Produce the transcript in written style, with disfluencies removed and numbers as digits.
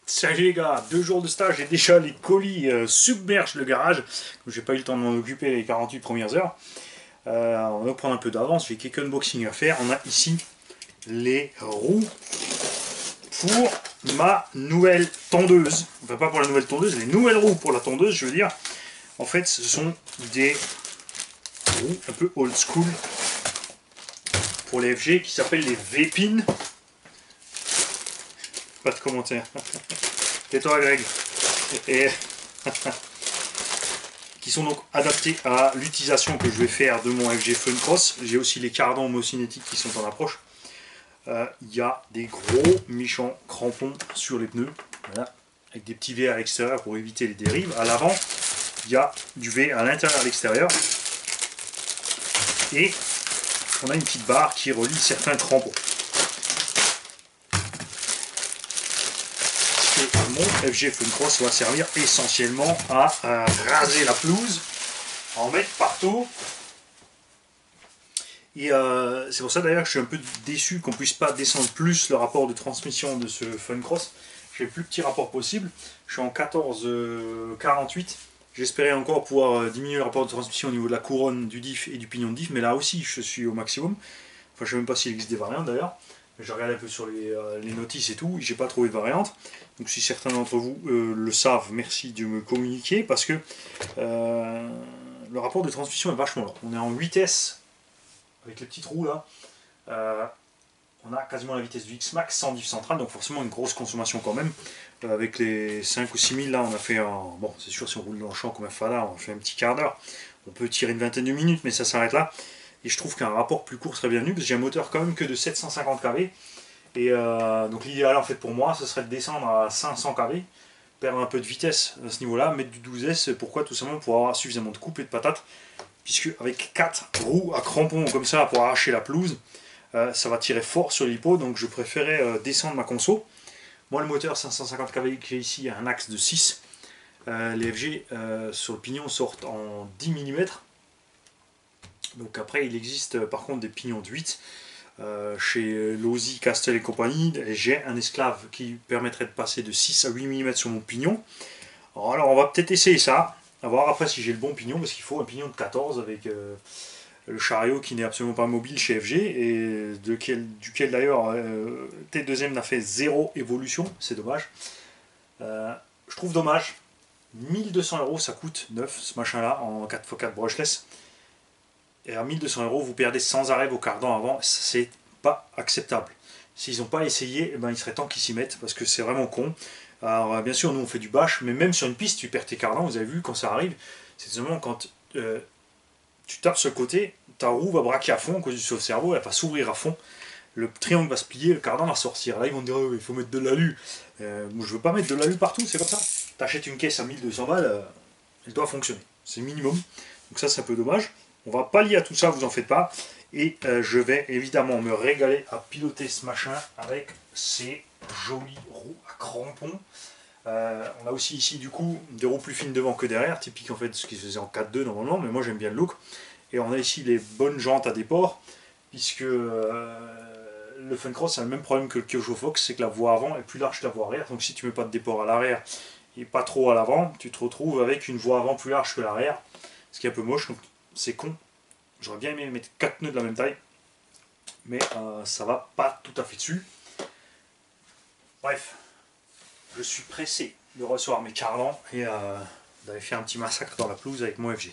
Salut les gars, 2 jours de stage et déjà les colis submergent le garage. J'ai pas eu le temps de m'en occuper les 48 premières heures. On va prendre un peu d'avance, j'ai quelques unboxings à faire. On a ici les roues pour ma nouvelle tondeuse. Enfin pas pour la nouvelle tondeuse, les nouvelles roues pour la tondeuse je veux dire. En fait ce sont des roues un peu old school pour les FG qui s'appellent les V-Pin. Pas de commentaires. Tais-toi Greg. Et qui sont donc adaptés à l'utilisation que je vais faire de mon FG Fun Cross. J'ai aussi les cardans homocinétiques qui sont en approche. Il y a des gros méchants crampons sur les pneus, voilà, avec des petits V à l'extérieur pour éviter les dérives. À l'avant, il y a du V à l'intérieur et à l'extérieur. Et on a une petite barre qui relie certains crampons. Mon FG Fun Cross va servir essentiellement à raser la pelouse, à en mettre partout. Et c'est pour ça d'ailleurs que je suis un peu déçu qu'on puisse pas descendre plus le rapport de transmission de ce Fun Cross. J'ai le plus petit rapport possible. Je suis en 14,48. J'espérais encore pouvoir diminuer le rapport de transmission au niveau de la couronne du diff et du pignon de diff, mais là aussi je suis au maximum. Enfin, je ne sais même pas s'il existe des variantes d'ailleurs. J'ai regardé un peu sur les notices et tout, j'ai pas trouvé de variante. Donc si certains d'entre vous le savent, merci de me communiquer parce que le rapport de transmission est vachement lent. On est en 8S avec les petits trous là. On a quasiment la vitesse du X-Max sans diff central, donc forcément une grosse consommation quand même. Avec les 5 ou 6 000 là, on a fait un... Bon, c'est sûr si on roule dans le champ comme un fada, on fait un petit quart d'heure. On peut tirer une vingtaine de minutes, mais ça s'arrête là. Et je trouve qu'un rapport plus court serait bienvenu, parce que j'ai un moteur quand même que de 750 kV. Et donc l'idéal en fait pour moi, ce serait de descendre à 500 kV, perdre un peu de vitesse à ce niveau-là, mettre du 12S. Pourquoi? Tout simplement pour avoir suffisamment de coupe et de patate. Puisque avec 4 roues à crampons comme ça pour arracher la pelouse, ça va tirer fort sur l'hypo, donc je préférais descendre ma conso. Moi le moteur 550 kV que j'ai ici a un axe de 6. Les FG sur le pignon sortent en 10 mm. Donc après il existe par contre des pignons de 8. Chez Losi, Castel et compagnie, j'ai un esclave qui permettrait de passer de 6 à 8 mm sur mon pignon. Alors on va peut-être essayer ça, à voir après si j'ai le bon pignon, parce qu'il faut un pignon de 14 avec le chariot qui n'est absolument pas mobile chez FG, et duquel d'ailleurs T2M n'a fait 0 évolution, c'est dommage. Je trouve dommage, 1200 € ça coûte neuf ce machin là en 4x4 brushless. Et à 1200 € vous perdez sans arrêt vos cardans avant, c'est pas acceptable. S'ils n'ont pas essayé, eh ben, il serait temps qu'ils s'y mettent, parce que c'est vraiment con. Alors bien sûr nous on fait du bash, mais même sur une piste tu perds tes cardans, vous avez vu quand ça arrive, c'est seulement quand tu tapes sur le côté, ta roue va braquer à fond à cause du sauve-cerveau, elle va s'ouvrir à fond, le triangle va se plier, le cardan va sortir. Là ils vont te dire oh, il faut mettre de l'alu. Moi je veux pas mettre de l'alu partout, c'est comme ça. T'achètes une caisse à 1200 balles, elle doit fonctionner, c'est minimum. Donc ça c'est un peu dommage. On va pallier à tout ça, vous en faites pas. Et je vais évidemment me régaler à piloter ce machin avec ces jolies roues à crampons. On a aussi ici du coup des roues plus fines devant que derrière, typique en fait ce qui se faisait en 4-2 normalement, mais moi j'aime bien le look. Et on a ici les bonnes jantes à déport, puisque le Fun Cross a le même problème que le Kyosho Fox, c'est que la voie avant est plus large que la voie arrière. Donc si tu mets pas de déport à l'arrière et pas trop à l'avant, tu te retrouves avec une voie avant plus large que l'arrière, ce qui est un peu moche, donc c'est con. J'aurais bien aimé mettre 4 pneus de la même taille, mais ça va pas tout à fait dessus. Bref, je suis pressé de recevoir mes cardans et d'aller faire un petit massacre dans la pelouse avec mon FG.